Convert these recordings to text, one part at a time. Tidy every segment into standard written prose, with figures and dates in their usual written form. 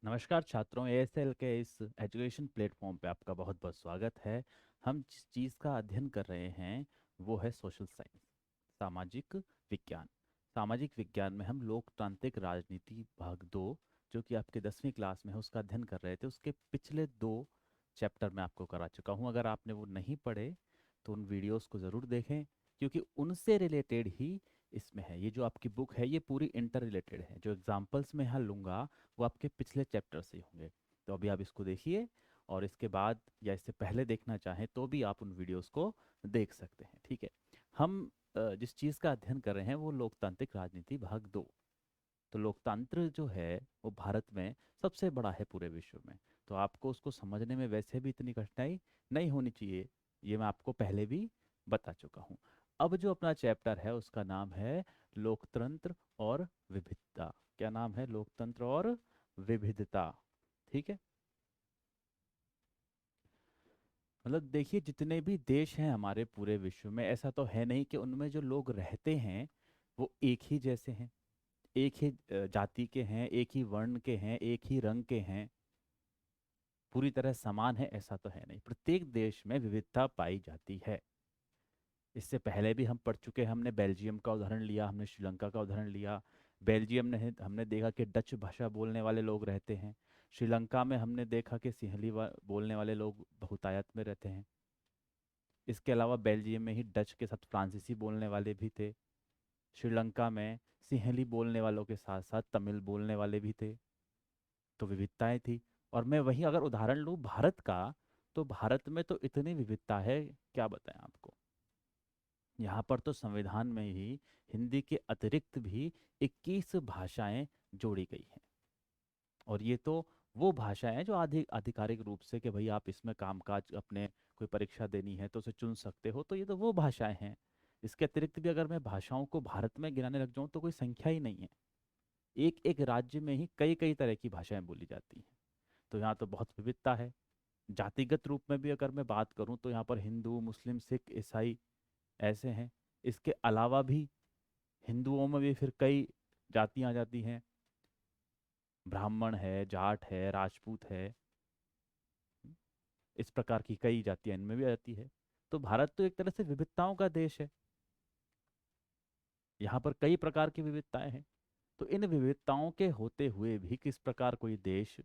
नमस्कार छात्रों, एएसएल के इस एजुकेशन प्लेटफॉर्म पे आपका बहुत बहुत स्वागत है। हम जिस चीज़ का अध्ययन कर रहे हैं वो है सोशल साइंस, सामाजिक विज्ञान। सामाजिक विज्ञान में हम लोकतांत्रिक राजनीति भाग 2, जो कि आपके 10वीं क्लास में है, उसका अध्ययन कर रहे थे। उसके पिछले 2 चैप्टर मैं आपको करा चुका हूँ। अगर आपने वो नहीं पढ़े तो उन वीडियोस को ज़रूर देखें, क्योंकि उनसे रिलेटेड ही इसमें है। ये जो आपकी बुक है ये पूरी इंटर रिलेटेड है। जो एग्जाम्पल्स मैं यहाँ लूँगा वो आपके पिछले चैप्टर से ही होंगे। तो अभी आप इसको देखिए, और इसके बाद या इससे पहले देखना चाहें तो भी आप उन वीडियोस को देख सकते हैं। ठीक है। हम जिस चीज़ का अध्ययन कर रहे हैं वो लोकतांत्रिक राजनीति भाग 2। तो लोकतंत्र जो है वो भारत में सबसे बड़ा है पूरे विश्व में। तो आपको उसको समझने में वैसे भी इतनी कठिनाई नहीं होनी चाहिए, ये मैं आपको पहले भी बता चुका हूँ। अब जो अपना चैप्टर है उसका नाम है लोकतंत्र और विविधता। क्या नाम है? लोकतंत्र और विविधता। ठीक है। मतलब देखिए, जितने भी देश हैं हमारे पूरे विश्व में, ऐसा तो है नहीं कि उनमें जो लोग रहते हैं वो एक ही जैसे हैं, एक ही जाति के हैं, एक ही वर्ण के हैं, एक ही रंग के हैं, पूरी तरह समान है, ऐसा तो है नहीं। प्रत्येक देश में विविधता पाई जाती है। इससे पहले भी हम पढ़ चुके हैं। हमने बेल्जियम का उदाहरण लिया, हमने श्रीलंका का उदाहरण लिया। बेल्जियम ने हमने देखा कि डच भाषा बोलने वाले लोग रहते हैं। श्रीलंका में हमने देखा कि सिंहली बोलने वाले लोग बहुतायत में रहते हैं। इसके अलावा बेल्जियम में ही डच के साथ फ्रांसीसी बोलने वाले भी थे। श्रीलंका में सिंहली बोलने वालों के साथ साथ तमिल बोलने वाले भी थे। तो विविधताएं थी। और मैं वही अगर उदाहरण लूँ भारत का, तो भारत में तो इतनी विविधता है, क्या बताएं आपको। यहाँ पर तो संविधान में ही हिंदी के अतिरिक्त भी 21 भाषाएं जोड़ी गई हैं। और ये तो वो भाषाएं हैं जो आधिकारिक रूप से कि भाई आप इसमें कामकाज, अपने कोई परीक्षा देनी है तो उसे चुन सकते हो, तो ये तो वो भाषाएं हैं। इसके अतिरिक्त भी अगर मैं भाषाओं को भारत में गिनाने लग जाऊं तो कोई संख्या ही नहीं है। एक एक राज्य में ही कई कई तरह की भाषाएं बोली जाती हैं। तो यहाँ तो बहुत विविधता है। जातिगत रूप में भी अगर मैं बात करूं तो यहाँ पर हिंदू, मुस्लिम, सिख, ईसाई ऐसे हैं। इसके अलावा भी हिंदुओं में भी फिर कई जातियां आ जाती हैं। ब्राह्मण है, जाट है, राजपूत है। इस प्रकार की कई जातियां इनमें भी आ जाती है। तो भारत तो एक तरह से विविधताओं का देश है। यहाँ पर कई प्रकार की विविधताएं हैं। तो इन विविधताओं के होते हुए भी किस प्रकार कोई देश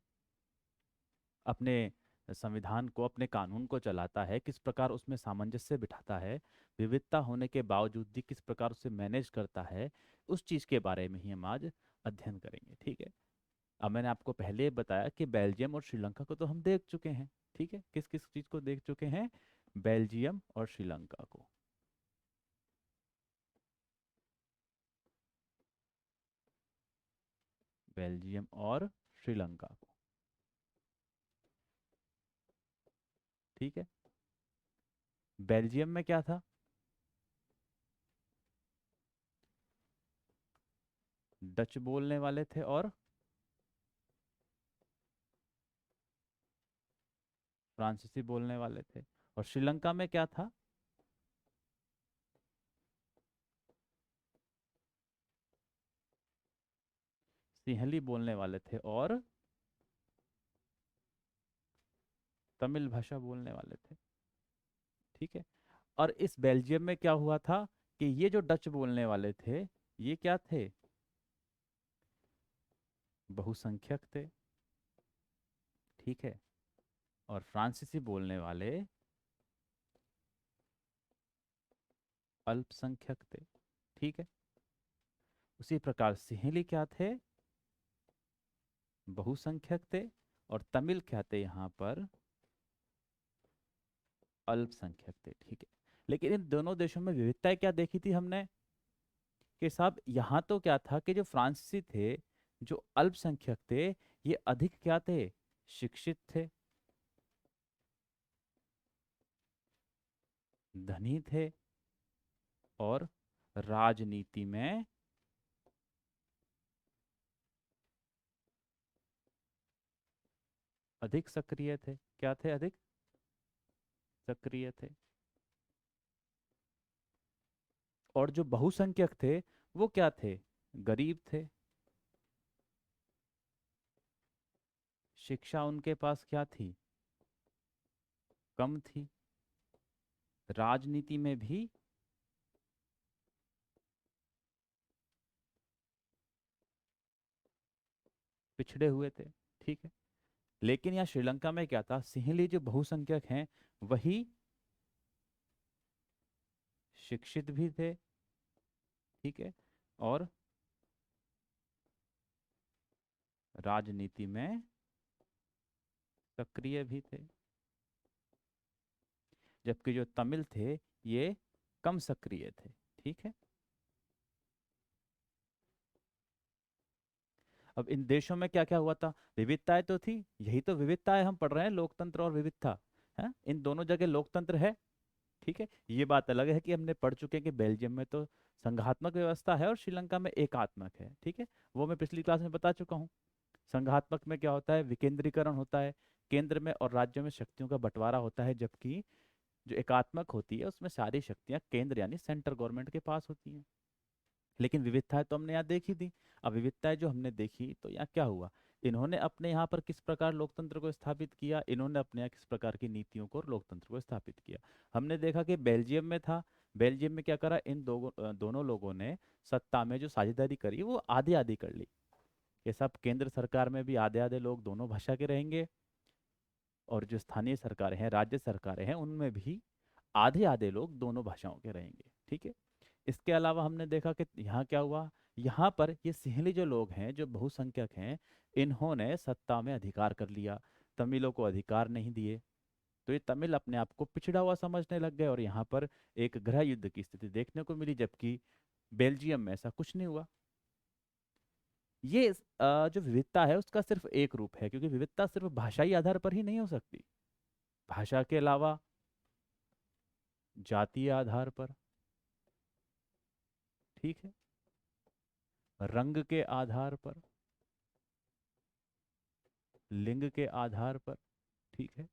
अपने संविधान को, अपने कानून को चलाता है, किस प्रकार उसमें सामंजस्य बिठाता है, विविधता होने के बावजूद भी किस प्रकार उसे मैनेज करता है, उस चीज के बारे में ही हम आज अध्ययन करेंगे। ठीक है। अब मैंने आपको पहले बताया कि बेल्जियम और श्रीलंका को तो हम देख चुके हैं। ठीक है। किस किस चीज को देख चुके हैं? बेल्जियम और श्रीलंका को। बेल्जियम और श्रीलंका को। ठीक है। बेल्जियम में क्या था? डच बोलने वाले थे और फ्रांसीसी बोलने वाले थे। और श्रीलंका में क्या था? सिंहली बोलने वाले थे और तमिल भाषा बोलने वाले थे। ठीक है। और इस बेल्जियम में क्या हुआ था कि ये जो डच बोलने वाले थे, ये क्या थे? बहुसंख्यक थे। ठीक है। और फ्रांसीसी बोलने वाले अल्पसंख्यक थे। ठीक है। उसी प्रकार सिंहली क्या थे? बहुसंख्यक थे। और तमिल क्या थे यहाँ पर? अल्पसंख्यक थे। ठीक है। लेकिन इन दोनों देशों में विविधताएं क्या देखी थी हमने? कि साहब यहाँ तो क्या था कि जो फ्रांसीसी थे, जो अल्पसंख्यक थे, ये अधिक क्या थे? शिक्षित थे, धनी थे, और राजनीति में अधिक सक्रिय थे। क्या थे? अधिक सक्रिय थे। और जो बहुसंख्यक थे वो क्या थे? गरीब थे। शिक्षा उनके पास क्या थी? कम थी। राजनीति में भी पिछड़े हुए थे। ठीक है। लेकिन यहाँ श्रीलंका में क्या था, सिंहली जो बहुसंख्यक हैं वही शिक्षित भी थे। ठीक है। और राजनीति में सक्रिय भी थे। जबकि जो तमिल थे ये कम सक्रिय थे। ठीक है। अब इन देशों में क्या क्या हुआ था? विविधताएं तो थी, यही तो विविधताएं हम पढ़ रहे हैं, लोकतंत्र और विविधता है। इन दोनों जगह लोकतंत्र है। ठीक है। ये बात अलग है कि हमने पढ़ चुके हैं कि बेल्जियम में तो संघात्मक व्यवस्था है और श्रीलंका में एकात्मक है। ठीक है। वो मैं पिछली क्लास में बता चुका हूँ। संघात्मक में क्या होता है? विकेंद्रीकरण होता है, केंद्र में और राज्यों में शक्तियों का बंटवारा होता है। जबकि जो एकात्मक होती है उसमें सारी शक्तियां केंद्र यानी सेंट्रल गवर्नमेंट के पास होती हैं। लेकिन विविधताएं तो हमने यहाँ देखी थी। अब विविधताएं जो हमने देखी तो यहाँ क्या हुआ, इन्होंने अपने यहाँ पर किस प्रकार लोकतंत्र को स्थापित किया, इन्होंने अपने यहाँ किस प्रकार की नीतियों को और लोकतंत्र को स्थापित किया। हमने देखा कि बेल्जियम में था। बेल्जियम में क्या करा, इन दोनों लोगों ने सत्ता में जो साझेदारी करी वो आधी आधी कर ली। ये सब केंद्र सरकार में भी आधे आधे लोग दोनों भाषा के रहेंगे, और जो स्थानीय सरकारें हैं, राज्य सरकारें हैं, उनमें भी आधे आधे लोग दोनों भाषाओं के रहेंगे। ठीक है। इसके अलावा हमने देखा कि यहाँ क्या हुआ, यहाँ पर ये सिंहली जो लोग हैं, जो बहुसंख्यक हैं, इन्होंने सत्ता में अधिकार कर लिया, तमिलों को अधिकार नहीं दिए। तो ये तमिल अपने आप को पिछड़ा हुआ समझने लग गए और यहाँ पर एक गृह युद्ध की स्थिति देखने को मिली। जबकि बेल्जियम में ऐसा कुछ नहीं हुआ। ये जो विविधता है उसका सिर्फ एक रूप है, क्योंकि विविधता सिर्फ भाषाई आधार पर ही नहीं हो सकती। भाषा के अलावा जातीय आधार पर, ठीक है, रंग के आधार पर, लिंग के आधार पर, ठीक है,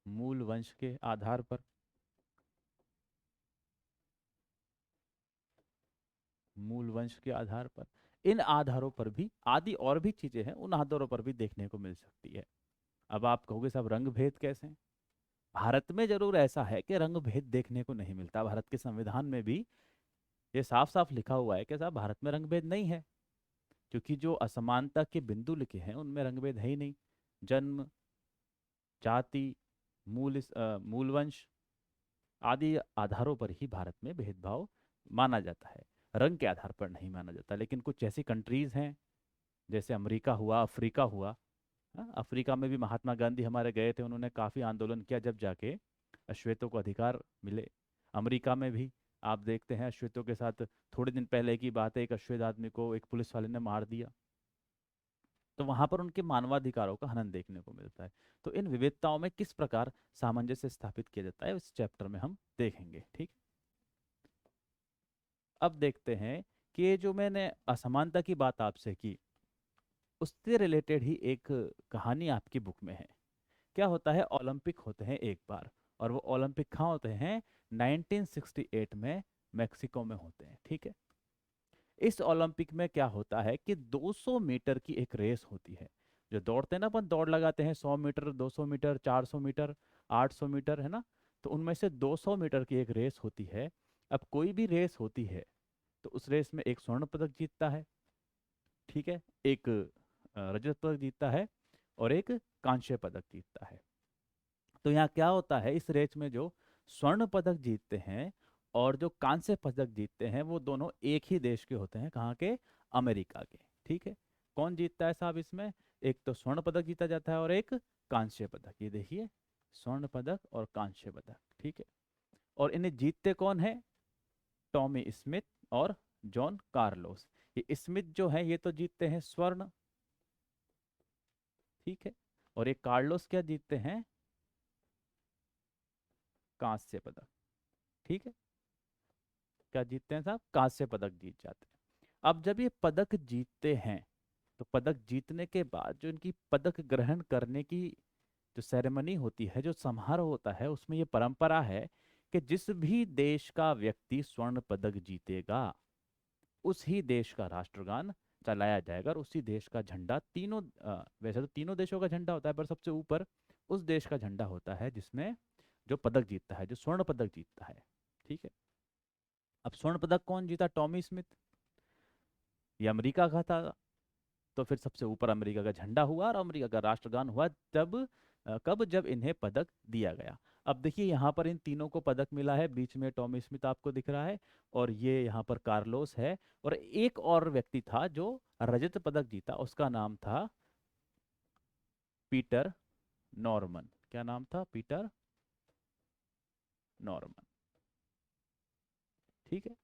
मूल वंश के आधार पर, मूल वंश के आधार पर, इन आधारों पर भी आदि और भी चीजें हैं, उन आधारों पर भी देखने को मिल सकती है। अब आप कहोगे साहब रंग भेद कैसे? भारत में जरूर ऐसा है कि रंग भेद देखने को नहीं मिलता। भारत के संविधान में भी ये साफ साफ लिखा हुआ है कि साहब भारत में रंग भेद नहीं है, क्योंकि जो असमानता के बिंदु लिखे हैं उनमें रंग भेद है ही नहीं। जन्म, जाति, मूल वंश आदि आधारों पर ही भारत में भेदभाव माना जाता है, रंग के आधार पर नहीं माना जाता। लेकिन कुछ ऐसी कंट्रीज हैं, जैसे अमेरिका हुआ, अफ्रीका हुआ। हाँ, अफ्रीका में भी महात्मा गांधी हमारे गए थे, उन्होंने काफी आंदोलन किया जब जाके अश्वेतों को अधिकार मिले। अमेरिका में भी आप देखते हैं अश्वेतों के साथ, थोड़े दिन पहले की बात है, एक अश्वेत आदमी को एक पुलिस वाले ने मार दिया। तो वहां पर उनके मानवाधिकारों का हनन देखने को मिलता है। तो इन विविधताओं में किस प्रकार सामंजस्य स्थापित किया जाता है इस चैप्टर में हम देखेंगे। ठीक। अब देखते हैं कि ये जो मैंने असमानता की बात आपसे की, उससे रिलेटेड ही एक कहानी आपकी बुक में है। क्या होता है, ओलंपिक होते हैं एक बार, और वो ओलंपिक कहाँ होते हैं? 1968 में मेक्सिको में होते हैं। ठीक है। इस ओलंपिक में क्या होता है कि 200 मीटर की एक रेस होती है। जो दौड़ते हैं ना, अपन दौड़ लगाते हैं 100 मीटर, 200 मीटर, 400 मीटर, 800 मीटर, है ना? तो उनमें से 200 मीटर की एक रेस होती है। अब कोई भी रेस होती है तो उस रेस में एक स्वर्ण पदक जीतता है, ठीक है, एक रजत पदक जीतता है, और एक कांस्य पदक जीतता है। तो यहाँ क्या होता है, इस रेस में जो स्वर्ण पदक जीतते हैं और जो कांस्य पदक जीतते हैं वो दोनों एक ही देश के होते हैं। कहाँ के? अमेरिका के। ठीक है। कौन जीतता है साहब इसमें? एक तो स्वर्ण पदक जीता जाता है और एक कांस्य पदक। ये देखिए, स्वर्ण पदक और कांस्य पदक। ठीक है। और इन्हें जीतते कौन है? टॉमी स्मिथ और जॉन कार्लोस। ये स्मिथ जो है ये तो जीतते हैं स्वर्ण, ठीक है, और ये कार्लोस क्या जीतते हैं? कांस्य पदक। ठीक है। क्या जीतते हैं साहब? कांस्य पदक जीत जाते हैं। अब जब ये पदक जीतते हैं तो पदक जीतने के बाद जो इनकी पदक ग्रहण करने की जो सेरेमनी होती है, जो समारोह होता है, उसमें ये परंपरा है कि जिस भी देश का व्यक्ति स्वर्ण पदक जीतेगा उस ही देश का राष्ट्रगान चलाया जाएगा और उसी देश का झंडा तीनों वैसे तो तीनों देशों का झंडा होता है, पर सबसे ऊपर उस देश का झंडा होता है जिसमें जो पदक जीतता है, जो स्वर्ण पदक जीतता है। ठीक है। अब स्वर्ण पदक कौन जीता? Tommy Smith. ये अमेरिका का था। तो फिर सबसे ऊपर अमेरिका का झंडा हुआ और अमेरिका का राष्ट्रगान हुआ जब कब? जब इन्हें पदक दिया गया। अब देखिए यहाँ पर इन तीनों को पदक मिला है, बीच में टॉमी स्मिथ आपको दिख रहा है, और ये यहाँ पर कार्लोस है, और एक और व्यक्ति था जो रजत पदक जीता, उसका नाम था पीटर नॉर्मन। क्या नाम था? Peter Norman. ठीक है।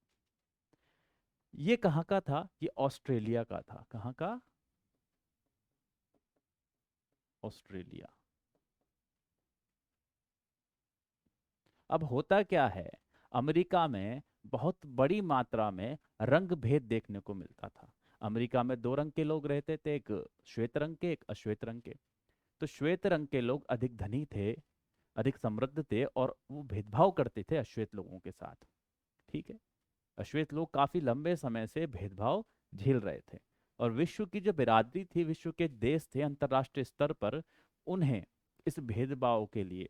ये कहाँ का था? ये ऑस्ट्रेलिया का था। कहाँ का? ऑस्ट्रेलिया। अब होता क्या है, अमेरिका में बहुत बड़ी मात्रा में रंग भेद देखने को मिलता था। अमेरिका में दो रंग के लोग रहते थे, एक श्वेत रंग के, एक अश्वेत रंग के। तो श्वेत रंग के लोग अधिक धनी थे, अधिक समृद्ध थे, और वो भेदभाव करते थे अश्वेत लोगों के साथ। ठीक है। अश्वेत लोग काफी लंबे समय से भेदभाव झेल रहे थे, और विश्व की जो बिरादरी थी, विश्व के देश थे अंतर्राष्ट्रीय स्तर पर, उन्हें इस भेदभाव के लिए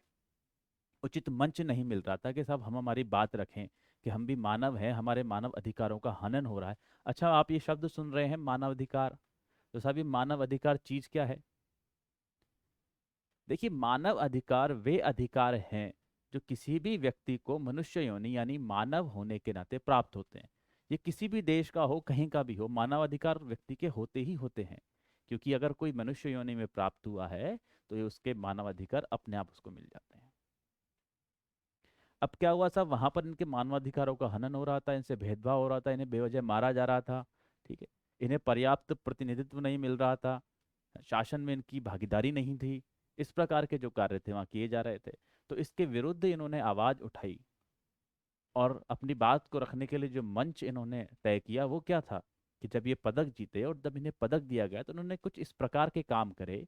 उचित मंच नहीं मिल रहा था कि साहब हम हमारी बात रखें, कि हम भी मानव हैं, हमारे मानव अधिकारों का हनन हो रहा है। अच्छा, आप ये शब्द सुन रहे हैं मानव अधिकार, तो साहब ये मानव अधिकार चीज क्या है? देखिए, मानव अधिकार वे अधिकार हैं जो किसी भी व्यक्ति को मनुष्य योनि यानी मानव होने के नाते प्राप्त होते हैं। ये किसी भी देश का हो, कहीं का भी हो, मानव अधिकार व्यक्ति के होते ही होते हैं। क्योंकि अगर कोई मनुष्य योनि में प्राप्त हुआ है तो ये उसके मानव अधिकार अपने आप उसको मिल जाते हैं। अब क्या हुआ साहब, वहां पर इनके मानवाधिकारों का हनन हो रहा था, इनसे भेदभाव हो रहा था, इन्हें बेवजह मारा जा रहा था। ठीक है। इन्हें पर्याप्त प्रतिनिधित्व नहीं मिल रहा था, शासन में इनकी भागीदारी नहीं थी, इस प्रकार के जो कार्य थे वहाँ किए जा रहे थे। तो इसके विरुद्ध इन्होंने आवाज उठाई, और अपनी बात को रखने के लिए जो मंच इन्होंने तय किया वो क्या था, कि जब ये पदक जीते और जब इन्हें पदक दिया गया तो उन्होंने कुछ इस प्रकार के काम करे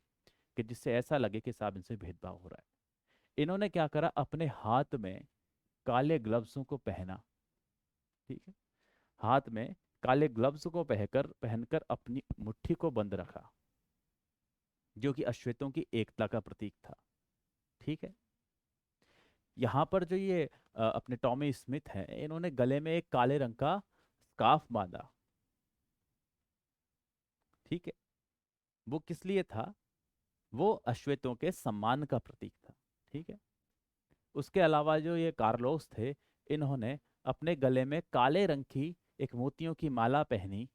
कि जिससे ऐसा लगे कि साहब इनसे भेदभाव हो रहा है। इन्होंने क्या करा, अपने हाथ में काले ग्लव्सों को पहना। ठीक है। हाथ में काले ग्लव्स को पहनकर पहनकर अपनी मुट्ठी को बंद रखा, जो कि अश्वेतों की एकता का प्रतीक था। ठीक है। यहाँ पर जो ये अपने टॉमी स्मिथ हैं, इन्होंने गले में एक काले रंग का स्कार्फ बांधा। ठीक है। वो किस लिए था? वो अश्वेतों के सम्मान का प्रतीक था। ठीक है। उसके अलावा जो ये कार्लोस थे, इन्होंने अपने गले में काले रंग की एक मोतियों की माला पहनी,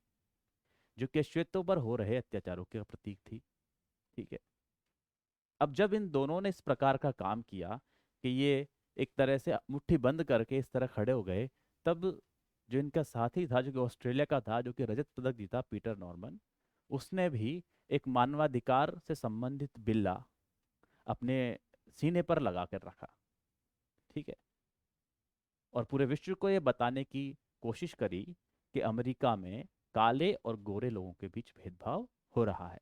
जो कि अश्वेतों पर हो रहे अत्याचारों के प्रतीक थी। ठीक है। अब जब इन दोनों ने इस प्रकार का काम किया कि ये एक तरह से मुट्ठी बंद करके इस तरह खड़े हो गए, तब जो इनका साथी था, जो कि ऑस्ट्रेलिया का था, जो कि रजत पदक जीता, पीटर नॉर्मन, उसने भी एक मानवाधिकार से संबंधित बिल्ला अपने सीने पर लगा कर रखा। ठीक है। और पूरे विश्व को ये बताने की कोशिश करी कि अमेरिका में काले और गोरे लोगों के बीच भेदभाव हो रहा है।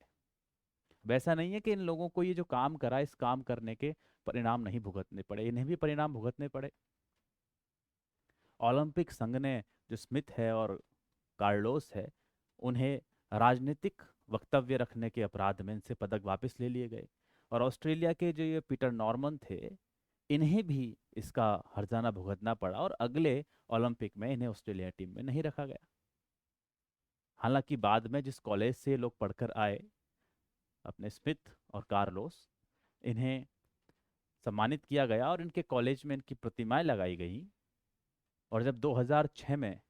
वैसा नहीं है कि इन लोगों को ये जो काम करा, इस काम करने के परिणाम नहीं भुगतने पड़े, इन्हें भी परिणाम भुगतने पड़े। ओलंपिक संघ ने, जो स्मिथ है और कार्लोस है, उन्हें राजनीतिक वक्तव्य रखने के अपराध में इनसे पदक वापस ले लिए गए। और ऑस्ट्रेलिया के जो ये पीटर नॉर्मन थे, इन्हें भी इसका हर्जाना भुगतना पड़ा, और अगले ओलंपिक में इन्हें ऑस्ट्रेलिया टीम में नहीं रखा गया। हालांकि बाद में जिस कॉलेज से लोग पढ़कर आए, अपने स्मिथ और कार्लोस, इन्हें सम्मानित किया गया और इनके कॉलेज में इनकी प्रतिमाएं लगाई गई। और जब 2006 में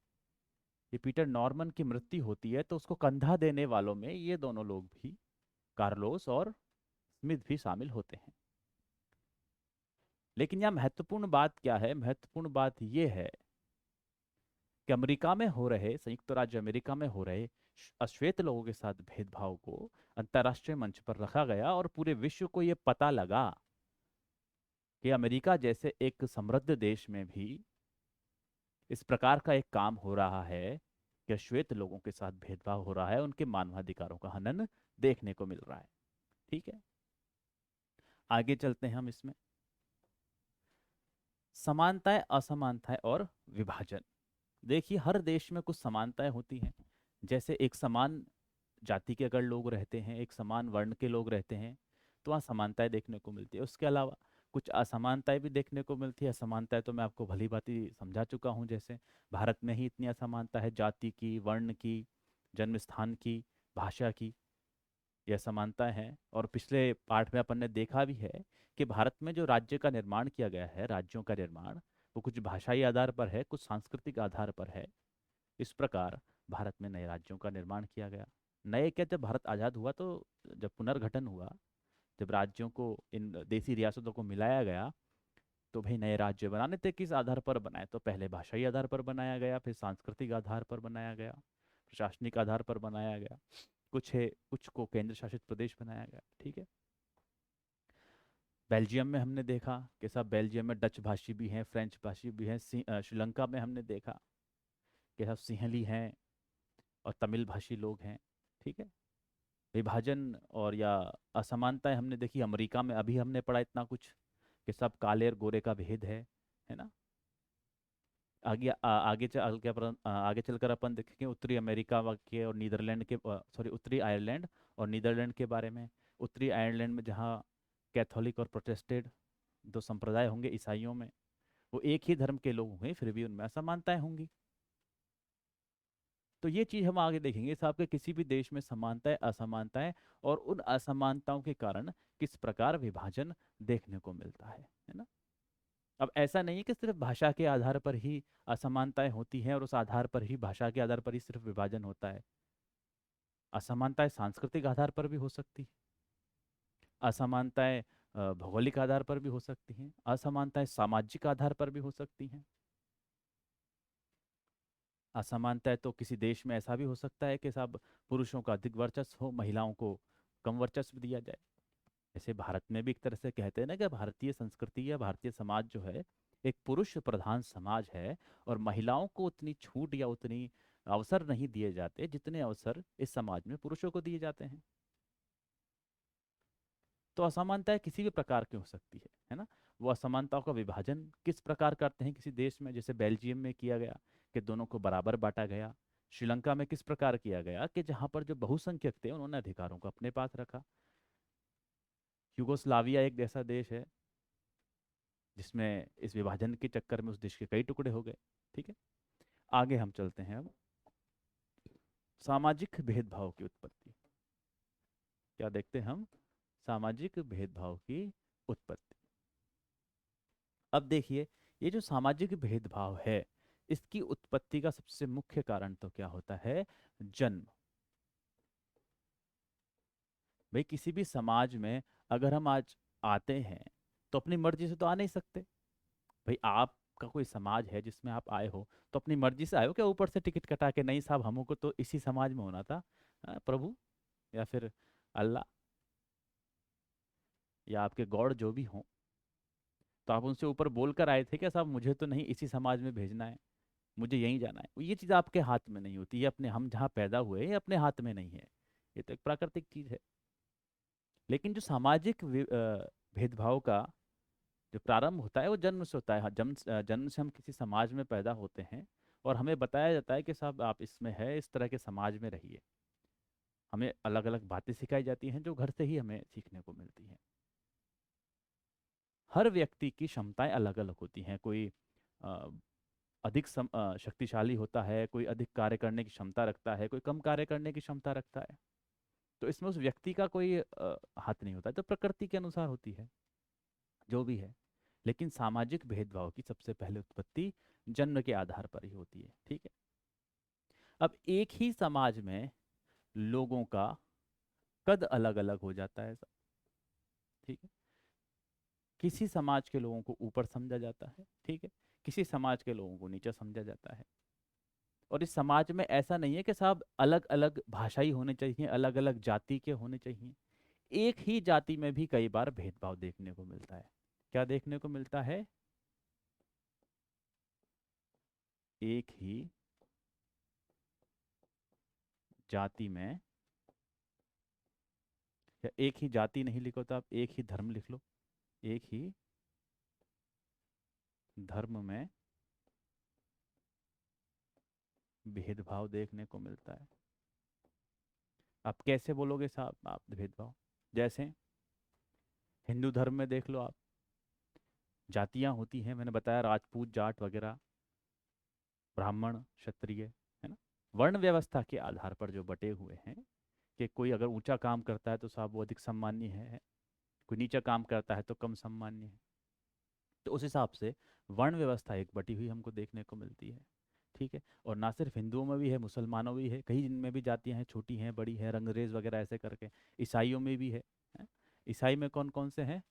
ये पीटर नॉर्मन की मृत्यु होती है, तो उसको कंधा देने वालों में ये दोनों लोग भी, कार्लोस और स्मिथ भी शामिल होते हैं। लेकिन यहाँ महत्वपूर्ण बात क्या है? महत्वपूर्ण बात यह है कि अमेरिका में हो रहे, संयुक्त राज्य अमेरिका में हो रहे अश्वेत लोगों के साथ भेदभाव को अंतर्राष्ट्रीय मंच पर रखा गया, और पूरे विश्व को ये पता लगा कि अमेरिका जैसे एक समृद्ध देश में भी इस प्रकार का एक काम हो रहा है कि श्वेत लोगों के साथ भेदभाव हो रहा है, उनके मानवाधिकारों का हनन देखने को मिल रहा है। ठीक है। आगे चलते हैं हम इसमें। समानताएं, असमानताएं और विभाजन। देखिए, हर देश में कुछ समानताएं होती हैं। जैसे एक समान जाति के अगर लोग रहते हैं, एक समान वर्ण के लोग रहते हैं, तो वहाँ समानताएं देखने को मिलती है। उसके अलावा कुछ असमानताएं भी देखने को मिलती है। असमानताएं तो मैं आपको भली भांति समझा चुका हूँ, जैसे भारत में ही इतनी असमानता है, जाति की, वर्ण की, जन्म स्थान की, भाषा की, यह समानताएं हैं। और पिछले पाठ में अपन ने देखा भी है कि भारत में जो राज्य का निर्माण किया गया है, राज्यों का निर्माण, वो कुछ भाषाई आधार पर है, कुछ सांस्कृतिक आधार पर है। इस प्रकार भारत में नए राज्यों का निर्माण किया गया। नए क्या, जब भारत आज़ाद हुआ तो जब पुनर्गठन हुआ, जब राज्यों को, इन देसी रियासतों को मिलाया गया, तो भाई नए राज्य बनाने थे, किस आधार पर बनाए? तो पहले भाषाई आधार पर बनाया गया, फिर सांस्कृतिक आधार पर बनाया गया, प्रशासनिक आधार पर बनाया गया, कुछ है, कुछ को केंद्र शासित प्रदेश बनाया गया। ठीक है। बेल्जियम में हमने देखा कि सब बेल्जियम में डच भाषी भी हैं, फ्रेंच भाषी भी हैं। श्रीलंका में हमने देखा कि सब सिंहली हैं और तमिल भाषी लोग हैं। ठीक है। विभाजन और या असमानताएं हमने देखी अमेरिका में, अभी हमने पढ़ा इतना कुछ कि सब काले और गोरे का भेद है ना। आगे चलकर अपन देखेंगे उत्तरी अमेरिका के और नीदरलैंड के, सॉरी, उत्तरी आयरलैंड और नीदरलैंड के बारे में। उत्तरी आयरलैंड में जहाँ कैथोलिक और प्रोटेस्टेंट दो संप्रदाय होंगे ईसाइयों में, वो एक ही धर्म के लोग होंगे, फिर भी उनमें असमानताएं होंगी। तो ये चीज हम आगे देखेंगे साहब के किसी भी देश में समानताएं, असमानताएं, और उन असमानताओं के कारण किस प्रकार विभाजन देखने को मिलता है ना। अब ऐसा नहीं है कि सिर्फ भाषा के आधार पर ही असमानताएं होती हैं और उस आधार पर ही, भाषा के आधार पर ही सिर्फ विभाजन होता है। असमानताएं सांस्कृतिक आधार पर भी हो सकती है, असमानताएं भौगोलिक आधार पर भी हो सकती हैं, असमानताएं सामाजिक आधार पर भी हो सकती हैं। असमानताएं तो किसी देश में ऐसा भी हो सकता है कि साहब पुरुषों का अधिक वर्चस्व हो, महिलाओं को कम वर्चस्व दिया जाए। जैसे भारत में भी एक तरह से कहते हैं ना कि भारतीय संस्कृति या भारतीय समाज जो है एक पुरुष प्रधान समाज है, और महिलाओं को उतनी छूट या उतनी अवसर नहीं दिए जाते जितने अवसर इस समाज में पुरुषों को दिए जाते हैं। तो असमानताएं किसी भी प्रकार की हो सकती है ना। वो असमानताओं का विभाजन किस प्रकार करते हैं किसी देश में, जैसे बेल्जियम में किया गया कि दोनों को बराबर बांटा गया। श्रीलंका में किस प्रकार किया गया कि जहां पर जो बहुसंख्यक थे उन्होंने अधिकारों को अपने पास रखा। यूगोस्लाविया एक ऐसा देश है जिसमें इस विभाजन के चक्कर में उस देश के कई टुकड़े हो गए। ठीक है। आगे हम चलते हैं अब, सामाजिक भेदभाव की उत्पत्ति। क्या देखते हैं हम? सामाजिक भेदभाव की उत्पत्ति। अब देखिए, ये जो सामाजिक भेदभाव है, इसकी उत्पत्ति का सबसे मुख्य कारण तो क्या होता है? जन्म। भाई किसी भी समाज में अगर हम आज आते हैं तो अपनी मर्जी से तो आ नहीं सकते। भाई आपका कोई समाज है जिसमें आप आए हो, तो अपनी मर्जी से आए हो क्या ऊपर से टिकट कटा के? नहीं साहब, हमको तो इसी समाज में होना था। प्रभु या फिर अल्लाह या आपके गॉड जो भी हों, तो आप उनसे ऊपर बोल कर आए थे क्या साहब मुझे तो नहीं इसी समाज में भेजना है, मुझे यहीं जाना है? ये चीज़ आपके हाथ में नहीं होती, ये अपने, हम जहाँ पैदा हुए ये अपने हाथ में नहीं है। ये तो एक प्राकृतिक चीज़ है। लेकिन जो सामाजिक भेदभाव का जो प्रारंभ होता है वो जन्म से होता है। हाँ, जन्म से हम किसी समाज में पैदा होते हैं और हमें बताया जाता है कि साहब आप इसमें है, इस तरह के समाज में रहिए। हमें अलग अलग बातें सिखाई जाती हैं जो घर से ही हमें सीखने को मिलती हैं। हर व्यक्ति की क्षमताएं अलग अलग होती हैं। कोई अ, अधिक शक्तिशाली होता है, कोई अधिक कार्य करने की क्षमता रखता है, कोई कम कार्य करने की क्षमता रखता है। तो इसमें उस व्यक्ति का कोई हाथ नहीं होता है, तो प्रकृति के अनुसार होती है जो भी है। लेकिन सामाजिक भेदभाव की सबसे पहले उत्पत्ति जन्म के आधार पर ही होती है। ठीक है। अब एक ही समाज में लोगों का कद अलग अलग हो जाता है सब। ठीक है। किसी समाज के लोगों को ऊपर समझा जाता है, ठीक है, किसी समाज के लोगों को नीचे समझा जाता है। और इस समाज में ऐसा नहीं है कि साहब अलग अलग भाषाई होने चाहिए, अलग अलग जाति के होने चाहिए। एक ही जाति में भी कई बार भेदभाव देखने को मिलता है। क्या देखने को मिलता है? एक ही जाति में, या एक ही जाति नहीं लिखो तो आप एक ही धर्म लिख लो, एक ही धर्म में भेदभाव देखने को मिलता है। आप कैसे बोलोगे साहब आप भेदभाव? जैसे हिंदू धर्म में देख लो आप, जातियां होती हैं, मैंने बताया राजपूत जाट वगैरह, ब्राह्मण क्षत्रिय, है ना, वर्ण व्यवस्था के आधार पर जो बटे हुए हैं, कि कोई अगर ऊंचा काम करता है तो साहब वो अधिक सम्मान्य है, कोई नीचा काम करता है तो कम सम्मान्य है। तो उस हिसाब से वर्ण व्यवस्था एक बटी हुई हमको देखने को मिलती है। ठीक है, और ना सिर्फ हिंदुओं में भी है, मुसलमानों में भी है, कई जिनमें भी जातियां हैं, छोटी हैं बड़ी हैं, रंगरेज वगैरह ऐसे करके। ईसाइयों में भी है? ईसाई में कौन कौन से हैं?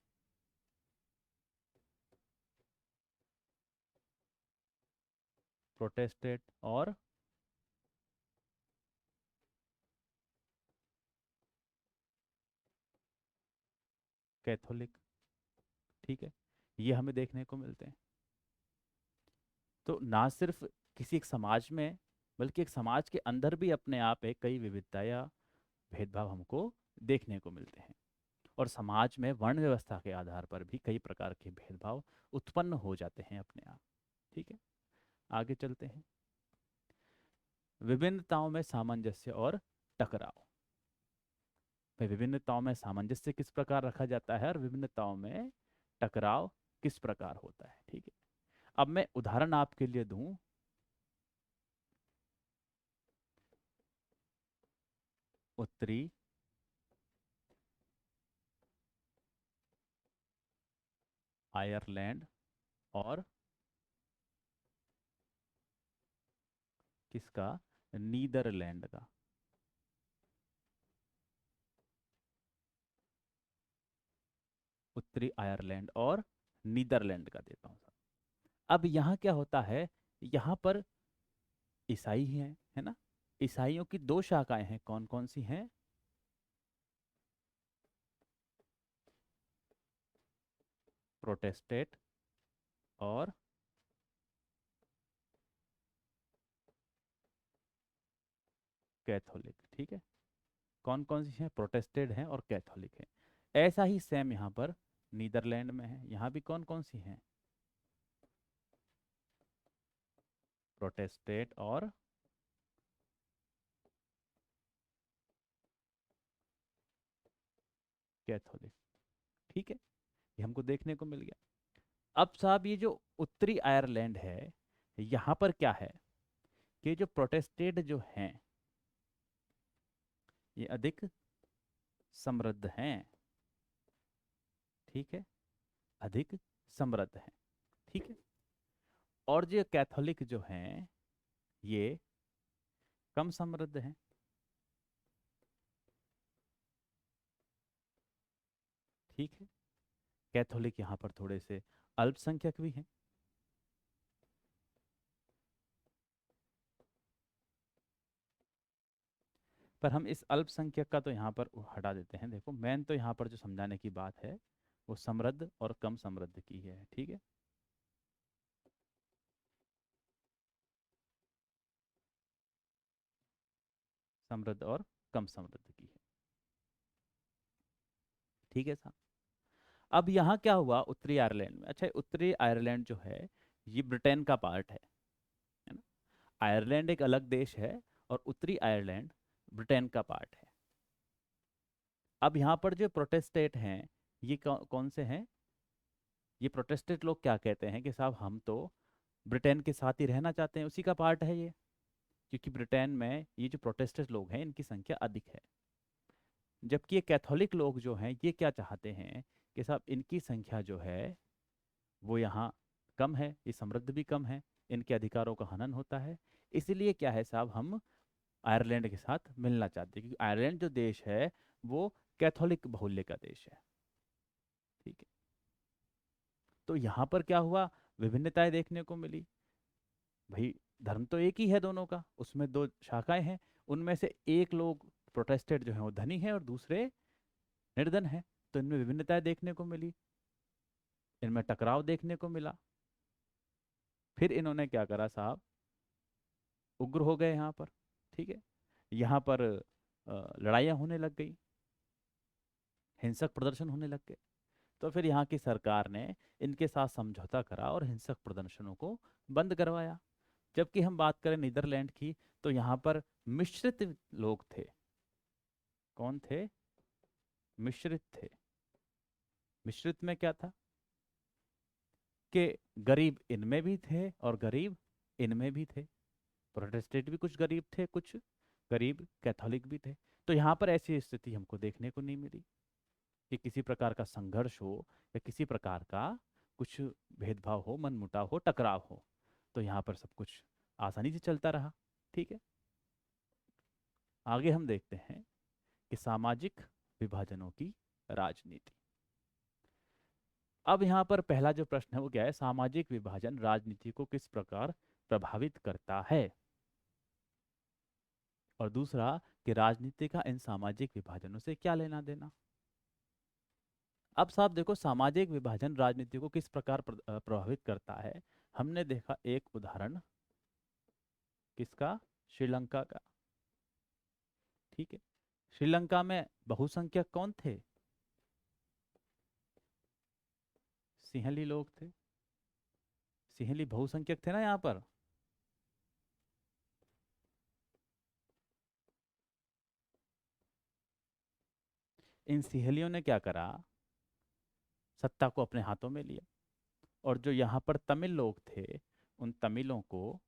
प्रोटेस्टेंट और कैथोलिक। ठीक है, ये हमें देखने को मिलते हैं। तो ना सिर्फ किसी एक समाज में, बल्कि एक समाज के अंदर भी अपने आप एक कई विविधता या भेदभाव हमको देखने को मिलते हैं। और समाज में वर्ण व्यवस्था के आधार पर भी कई प्रकार के भेदभाव उत्पन्न हो जाते हैं अपने आप। ठीक है, आगे चलते हैं। विभिन्नताओं में सामंजस्य और टकराव। भाई विभिन्नताओं में सामंजस्य किस प्रकार रखा जाता है और विभिन्नताओं में टकराव किस प्रकार होता है? ठीक है, अब मैं उदाहरण आपके लिए दूं। उत्तरी आयरलैंड और किसका? नीदरलैंड का। उत्तरी आयरलैंड और नीदरलैंड का देता हूं सर। अब यहाँ क्या होता है, यहाँ पर ईसाई ही हैं, है ना। ईसाइयों की दो शाखाएं हैं, कौन कौन सी हैं? प्रोटेस्टेंट और कैथोलिक। ठीक है, कौन कौन सी हैं? प्रोटेस्टेंट हैं और कैथोलिक हैं। ऐसा ही सेम यहाँ पर नीदरलैंड में है, यहाँ भी कौन कौन सी हैं? प्रोटेस्टेंट और कैथोलिक। ठीक है, ये हमको देखने को मिल गया। अब साहब ये जो उत्तरी आयरलैंड है, यहाँ पर क्या है कि जो प्रोटेस्टेंट जो हैं ये अधिक समृद्ध हैं। ठीक है, अधिक समृद्ध हैं। ठीक है, और जो कैथोलिक जो हैं ये कम समृद्ध हैं। ठीक है, कैथोलिक यहाँ पर थोड़े से अल्पसंख्यक भी हैं। पर हम इस अल्पसंख्यक का तो यहाँ पर हटा देते हैं। देखो मेन तो यहाँ पर जो समझाने की बात है वो समृद्ध और कम समृद्ध की है। ठीक है, समृद्ध और कम समृद्ध की है। ठीक है साहब, अब यहाँ क्या हुआ उत्तरी आयरलैंड में? अच्छा, उत्तरी आयरलैंड जो है ये ब्रिटेन का पार्ट है ना। आयरलैंड एक अलग देश है और उत्तरी आयरलैंड ब्रिटेन का पार्ट है। अब यहाँ पर जो प्रोटेस्टेंट हैं ये कौन से हैं? ये प्रोटेस्टेंट लोग क्या कहते हैं कि साहब हम तो ब्रिटेन के साथ ही रहना चाहते हैं, उसी का पार्ट है ये। क्योंकि ब्रिटेन में ये जो प्रोटेस्टेंट लोग हैं इनकी संख्या अधिक है। जबकि ये कैथोलिक लोग जो हैं ये क्या चाहते हैं कि साहब इनकी संख्या जो है वो यहाँ कम है, ये समृद्ध भी कम है, इनके अधिकारों का हनन होता है। इसलिए क्या है साहब, हम आयरलैंड के साथ मिलना चाहते हैं, क्योंकि आयरलैंड जो देश है वो कैथोलिक बहुल्य का देश है। ठीक है, तो यहाँ पर क्या हुआ, विभिन्नताएं देखने को मिली। भाई धर्म तो एक ही है दोनों का, उसमें दो शाखाएं हैं, उनमें से एक लोग प्रोटेस्टेंट जो है वो धनी है और दूसरे निर्धन है। तो इनमें विभिन्नताएं देखने को मिली, इनमें टकराव देखने को मिला। फिर इन्होंने क्या करा साहब, उग्र हो गए यहाँ पर। ठीक है, यहाँ पर लड़ाइयाँ होने लग गई, हिंसक प्रदर्शन होने लग गए। तो फिर यहाँ की सरकार ने इनके साथ समझौता करा और हिंसक प्रदर्शनों को बंद करवाया। जबकि हम बात करें नीदरलैंड की तो यहाँ पर मिश्रित लोग थे। कौन थे? मिश्रित थे। मिश्रित में क्या था कि गरीब इनमें भी थे और गरीब इनमें भी थे। प्रोटेस्टेंट भी कुछ गरीब थे, कुछ गरीब कैथोलिक भी थे। तो यहाँ पर ऐसी स्थिति हमको देखने को नहीं मिली कि किसी प्रकार का संघर्ष हो या किसी प्रकार का कुछ भेदभाव हो, मनमुटाव हो, टकराव हो। तो यहाँ पर सब कुछ आसानी से चलता रहा। ठीक है, आगे हम देखते हैं कि सामाजिक विभाजनों की राजनीति। अब यहाँ पर पहला जो प्रश्न है वो क्या है? सामाजिक विभाजन राजनीति को किस प्रकार प्रभावित करता है? और दूसरा कि राजनीति का इन सामाजिक विभाजनों से क्या लेना देना। अब साहब देखो, सामाजिक विभाजन राजनीति को किस प्रकार प्रभावित करता है। हमने देखा एक उदाहरण किसका? श्रीलंका का। ठीक है, श्रीलंका में बहुसंख्यक कौन थे? सिंहली लोग थे। सिंहली बहुसंख्यक थे ना यहाँ पर। इन सिंहलियों ने क्या करा? सत्ता को अपने हाथों में लिया। और जो यहाँ पर तमिल लोग थे, उन तमिलों को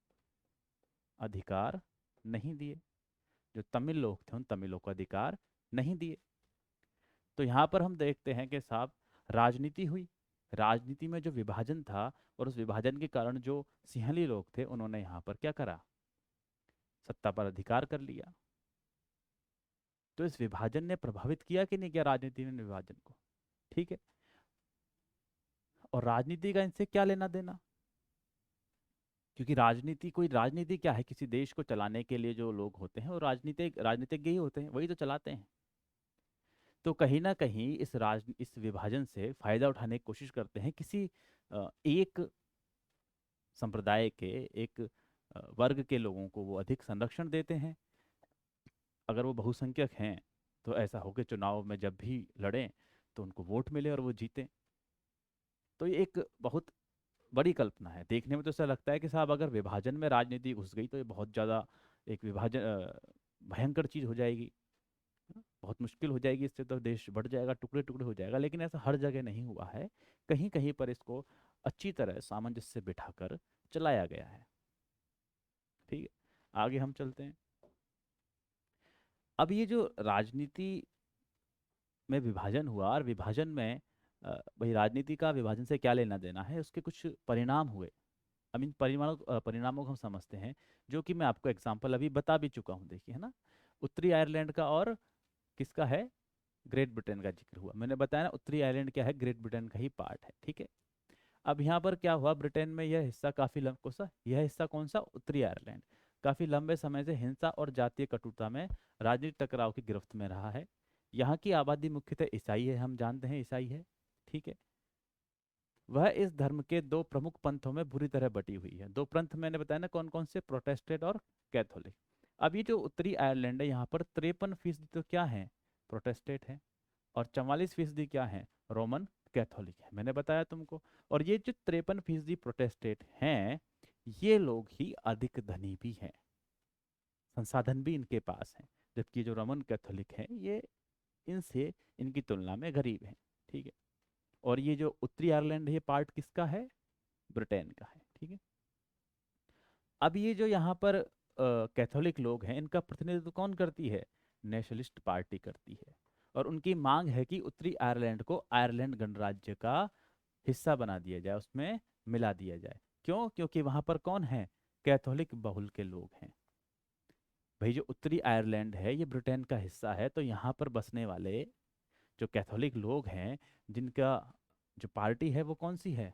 अधिकार नहीं दिए। जो तमिल लोग थे उन तमिलों को अधिकार नहीं दिए। तो यहाँ पर हम देखते हैं कि साहब राजनीति हुई। राजनीति में जो विभाजन था और उस विभाजन के कारण जो सिंहली लोग थे उन्होंने यहाँ पर क्या करा? सत्ता पर अधिकार कर लिया। तो इस विभाजन ने प्रभावित किया कि नहीं किया राजनीति में विभाजन को? ठीक है, और राजनीति का इनसे क्या लेना देना? क्योंकि राजनीति, कोई राजनीति क्या है? किसी देश को चलाने के लिए जो लोग होते हैं वो राजनीतिज्ञ ही होते हैं, वही तो चलाते हैं। तो कहीं ना कहीं इस विभाजन से फायदा उठाने की कोशिश करते हैं किसी एक संप्रदाय के, एक वर्ग के लोगों को वो अधिक संरक्षण देते हैं। अगर वो बहुसंख्यक हैं तो ऐसा हो कि चुनाव में जब भी लड़ें तो उनको वोट मिले और वो जीतें। तो ये एक बहुत बड़ी कल्पना है। देखने में तो ऐसा लगता है कि साहब अगर विभाजन में राजनीति घुस गई तो ये बहुत ज़्यादा एक विभाजन भयंकर चीज़ हो जाएगी, है ना? बहुत मुश्किल हो जाएगी, इससे तो देश बढ़ जाएगा, टुकड़े टुकड़े हो जाएगा। लेकिन ऐसा हर जगह नहीं हुआ है। कहीं कहीं पर इसको अच्छी तरह सामंजस्य से बिठाकर चलाया गया है। ठीक है, आगे हम चलते हैं। अब ये जो राजनीति में विभाजन हुआ और विभाजन में भाई राजनीति का विभाजन से क्या लेना देना है, उसके कुछ परिणाम हुए। अब इन परिणामों को हम समझते हैं, जो कि मैं आपको एग्जाम्पल अभी बता भी चुका हूँ। देखिए, है ना, उत्तरी आयरलैंड का और किसका है? ग्रेट ब्रिटेन का जिक्र हुआ। मैंने बताया ना, उत्तरी आयरलैंड क्या है? ग्रेट ब्रिटेन का ही पार्ट है। ठीक है, अब यहाँ पर क्या हुआ? ब्रिटेन में यह हिस्सा काफी यह हिस्सा कौन सा? उत्तरी आयरलैंड काफी लंबे समय से हिंसा और जातीय कटुता में, राजनीतिक टकराव की गिरफ्त में रहा है। यहाँ की आबादी मुख्यतः ईसाई है, हम जानते हैं ईसाई है। ठीक है, वह इस धर्म के दो प्रमुख पंथों में बुरी तरह बटी हुई है। दो पंथ मैंने बताया ना कौन कौन से? प्रोटेस्टेंट और कैथोलिक। अब ये जो उत्तरी आयरलैंड है, यहाँ पर 53% तो क्या है? प्रोटेस्टेंट है। और 44% क्या है? रोमन कैथोलिक है, मैंने बताया तुमको। और ये जो 53% प्रोटेस्टेंट हैं, ये लोग ही अधिक धनी भी हैं, संसाधन भी इनके पास हैं। जबकि जो रोमन कैथोलिक हैं ये इनसे, इनकी तुलना में गरीब हैं। ठीक है, और ये जो उत्तरी आयरलैंड है, ये पार्ट किसका है? ब्रिटेन का है। ठीक है, अब ये जो यहाँ पर कैथोलिक लोग हैं, इनका प्रतिनिधित्व कौन करती है? नेशनलिस्ट पार्टी करती है। और उनकी मांग है कि उत्तरी आयरलैंड को आयरलैंड गणराज्य का हिस्सा बना दिया जाए, उसमें मिला दिया जाए। क्यों? क्योंकि वहां पर कौन है? कैथोलिक बहुल के लोग हैं। भाई जो उत्तरी आयरलैंड है ये ब्रिटेन का हिस्सा है, तो यहाँ पर बसने वाले जो कैथोलिक लोग हैं, जिनका जो पार्टी है वो कौन सी है?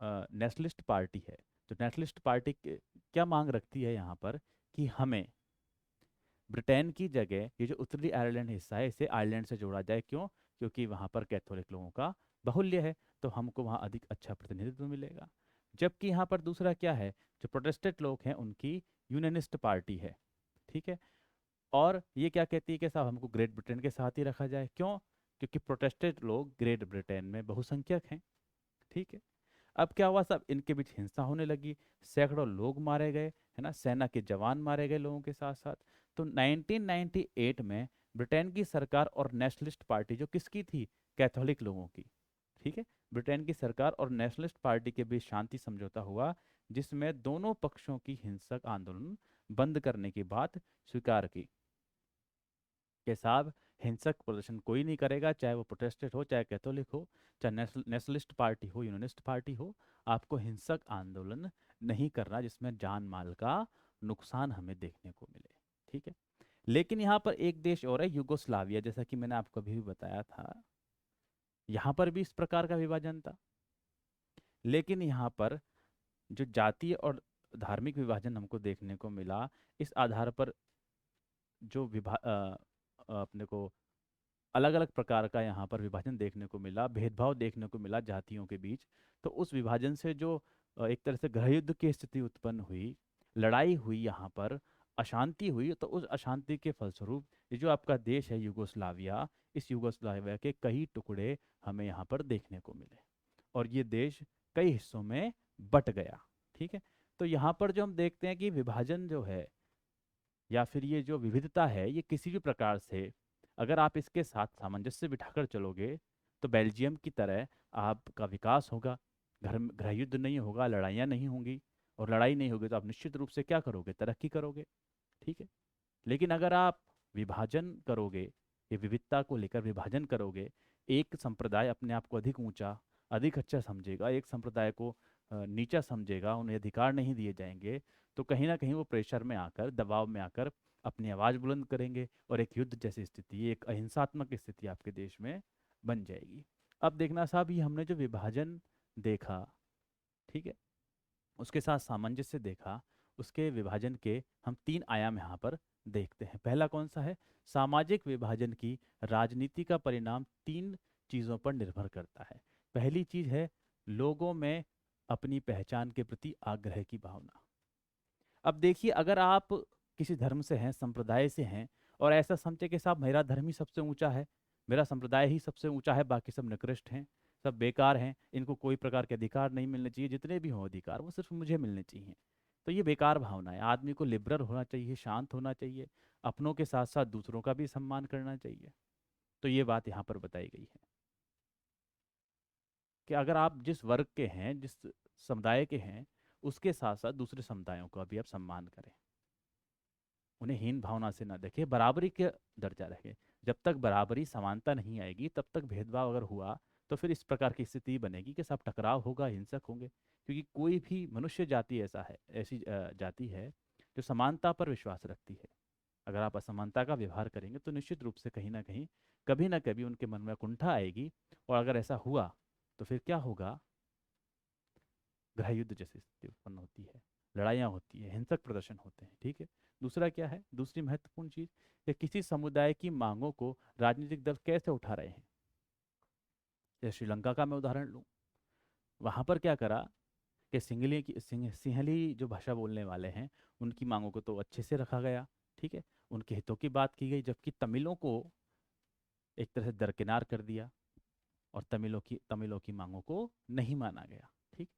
नेशनलिस्ट पार्टी है। तो नेशनलिस्ट पार्टी क्या मांग रखती है यहाँ पर? कि हमें ब्रिटेन की जगह ये जो उत्तरी आयरलैंड हिस्सा है इसे आयरलैंड से जोड़ा जाए। क्यों? क्योंकि वहाँ पर कैथोलिक लोगों का बाहुल्य है, तो हमको वहाँ अधिक अच्छा प्रतिनिधित्व मिलेगा। जबकि यहाँ पर दूसरा क्या है? जो प्रोटेस्टेंट लोग हैं उनकी यूनानिस्ट पार्टी है। ठीक है, और ये क्या कहती है कि साहब हमको ग्रेट ब्रिटेन के साथ ही रखा जाए। क्यों? क्योंकि प्रोटेस्टेंट लोग ग्रेट ब्रिटेन में बहुसंख्यक हैं। ठीक है, अब क्या हुआ, सब इनके बीच हिंसा होने लगी, सैकड़ों लोग मारे गए, है ना, सेना के जवान मारे गए लोगों के साथ साथ। तो 1998 में ब्रिटेन की सरकार और नेशनलिस्ट पार्टी, जो किसकी थी, कैथोलिक लोगों की, ठीक है, ब्रिटेन की सरकार और नेशनलिस्ट पार्टी के बीच शांति समझौता हुआ, जिसमें दोनों पक्षों की हिंसक आंदोलन बंद करने की बात स्वीकार की कि साहब, हिंसक प्रदर्शन कोई नहीं करेगा, चाहे वो प्रोटेस्टेंट हो, चाहे कैथोलिक हो, चाहे नेशनलिस्ट पार्टी हो, यूनानिस्ट पार्टी हो, आपको हिंसक आंदोलन नहीं करना जिसमें जान माल का नुकसान हमें देखने को मिले, ठीक है। लेकिन यहाँ पर एक देश और है, युगोस्लाविया, जैसा कि मैंने आपको अभी भी बताया था, यहाँ पर भी इस प्रकार का विभाजन था। लेकिन यहाँ पर जो जातीय और धार्मिक विभाजन हमको देखने को मिला, इस आधार पर जो अपने को अलग अलग प्रकार का यहाँ पर विभाजन देखने को मिला, भेदभाव देखने को मिला जातियों के बीच। तो उस विभाजन से जो एक तरह से गृह युद्ध की स्थिति उत्पन्न हुई, लड़ाई हुई, यहाँ पर अशांति हुई, तो उस अशांति के फलस्वरूप ये जो आपका देश है युगोस्लाविया, इस युगोस्लाविया के कई टुकड़े हमें यहाँ पर देखने को मिले, और ये देश कई हिस्सों में बट गया, ठीक है। तो यहाँ पर जो हम देखते हैं कि विभाजन जो है, या फिर ये जो विविधता है, ये किसी भी प्रकार से अगर आप इसके साथ सामंजस्य बिठाकर चलोगे, तो बेल्जियम की तरह आपका विकास होगा, घर में गृह युद्ध नहीं होगा, लड़ाइयाँ नहीं होंगी, और लड़ाई नहीं होगी तो आप निश्चित रूप से क्या करोगे, तरक्की करोगे, ठीक है। लेकिन अगर आप विभाजन करोगे, ये विविधता को लेकर विभाजन करोगे, एक संप्रदाय अपने आप को अधिक ऊंचा, अधिक अच्छा समझेगा, एक संप्रदाय को नीचा समझेगा, उन्हें अधिकार नहीं दिए जाएंगे, तो कहीं ना कहीं वो प्रेशर में आकर, दबाव में आकर अपनी आवाज़ बुलंद करेंगे, और एक युद्ध जैसी स्थिति, एक अहिंसात्मक स्थिति आपके देश में बन जाएगी। अब देखना साहब, ये हमने जो विभाजन देखा, ठीक है, उसके साथ सामंजस्य देखा, उसके विभाजन के हम तीन आयाम यहाँ पर देखते हैं। पहला कौन सा है, सामाजिक विभाजन की राजनीति का परिणाम तीन चीज़ों पर निर्भर करता है। पहली चीज़ है लोगों में अपनी पहचान के प्रति आग्रह की भावना। अब देखिए, अगर आप किसी धर्म से हैं, संप्रदाय से हैं, और ऐसा समझे कि साहब मेरा धर्म ही सबसे ऊंचा है, मेरा संप्रदाय ही सबसे ऊंचा है, बाकी सब निकृष्ट हैं, सब बेकार हैं, इनको कोई प्रकार के अधिकार नहीं मिलने चाहिए, जितने भी हों अधिकार वो सिर्फ मुझे मिलने चाहिए, तो ये बेकार भावना है। आदमी को लिबरल होना चाहिए, शांत होना चाहिए, अपनों के साथ साथ दूसरों का भी सम्मान करना चाहिए। तो ये बात यहाँ पर बताई गई है कि अगर आप जिस वर्ग के हैं, जिस समुदाय के हैं, उसके साथ साथ दूसरे समुदायों का भी आप सम्मान करें, उन्हें हीन भावना से ना देखें, बराबरी के दर्जा रखें। जब तक बराबरी, समानता नहीं आएगी, तब तक भेदभाव अगर हुआ, तो फिर इस प्रकार की स्थिति बनेगी कि सब टकराव होगा, हिंसक होंगे। क्योंकि कोई भी मनुष्य जाति ऐसा है, ऐसी जाति है जो समानता पर विश्वास रखती है। अगर आप असमानता का व्यवहार करेंगे, तो निश्चित रूप से कहीं ना कहीं, कभी ना कभी उनके मन में कुंठा आएगी, और अगर ऐसा हुआ तो फिर क्या होगा, गृह युद्ध जैसी स्थिति उत्पन्न होती है, लड़ाइयाँ होती है, हिंसक प्रदर्शन होते हैं, ठीक है। दूसरा क्या है, दूसरी महत्वपूर्ण चीज, कि किसी समुदाय की मांगों को राजनीतिक दल कैसे उठा रहे हैं। जैसे श्रीलंका का मैं उदाहरण लूँ, वहां पर क्या करा कि सिंहली जो भाषा बोलने वाले हैं, उनकी मांगों को तो अच्छे से रखा गया, ठीक है, उनके हितों की बात की गई, जबकि तमिलों को एक तरह से दरकिनार कर दिया, और तमिलों की मांगों को नहीं माना गया, ठीक।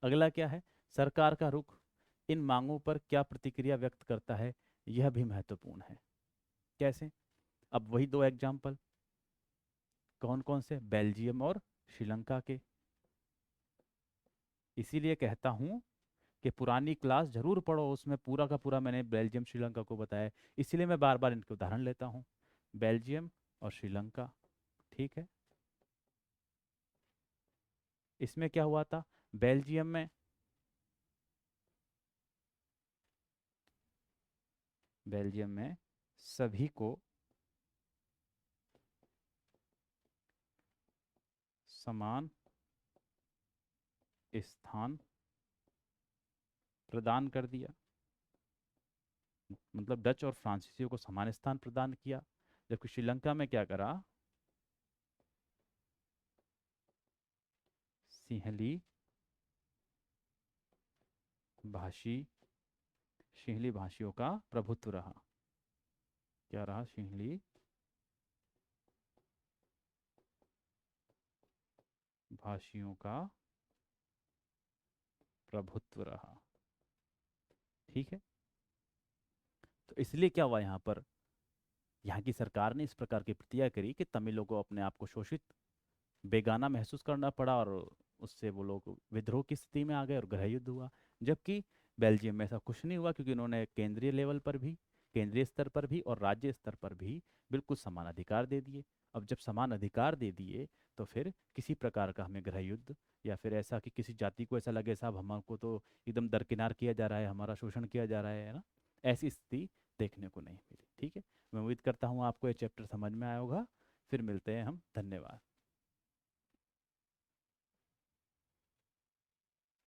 अगला क्या है, सरकार का रुख इन मांगों पर क्या प्रतिक्रिया व्यक्त करता है, यह भी महत्वपूर्ण है। कैसे, अब वही दो एग्जाम्पल, कौन कौन से, बेल्जियम और श्रीलंका के। इसीलिए कहता हूँ कि पुरानी क्लास जरूर पढ़ो, उसमें पूरा का पूरा मैंने बेल्जियम श्रीलंका को बताया, इसीलिए मैं बार बार इनके उदाहरण लेता हूँ, बेल्जियम और श्रीलंका, ठीक है। इसमें क्या हुआ था, बेल्जियम में सभी को समान स्थान प्रदान कर दिया, मतलब डच और फ्रांसीसियों को समान स्थान प्रदान किया। जबकि श्रीलंका में क्या करा, सिंहली भाषी सिंहली भाषियों का प्रभुत्व रहा। क्या रहा, सिंहली भाषियों का प्रभुत्व रहा। ठीक है। तो इसलिए क्या हुआ यहाँ पर, यहाँ की सरकार ने इस प्रकार की प्रतिक्रिया करी कि तमिलों को अपने आप को शोषित, बेगाना महसूस करना पड़ा, और उससे वो लोग विद्रोह की स्थिति में आ गए और गृह युद्ध हुआ। जबकि बेल्जियम में ऐसा कुछ नहीं हुआ, क्योंकि उन्होंने केंद्रीय लेवल पर भी, केंद्रीय स्तर पर भी और राज्य स्तर पर भी बिल्कुल समान अधिकार दे दिए। अब जब समान अधिकार दे दिए, तो फिर किसी प्रकार का हमें गृह युद्ध, या फिर ऐसा कि किसी जाति को ऐसा लगे साहब हमको तो एकदम दरकिनार किया जा रहा है, हमारा शोषण किया जा रहा है ना, ऐसी स्थिति देखने को नहीं मिली। ठीक है। मैं उम्मीद करता हूँ आपको ये चैप्टर समझ में आया होगा। फिर मिलते हैं हम। धन्यवाद।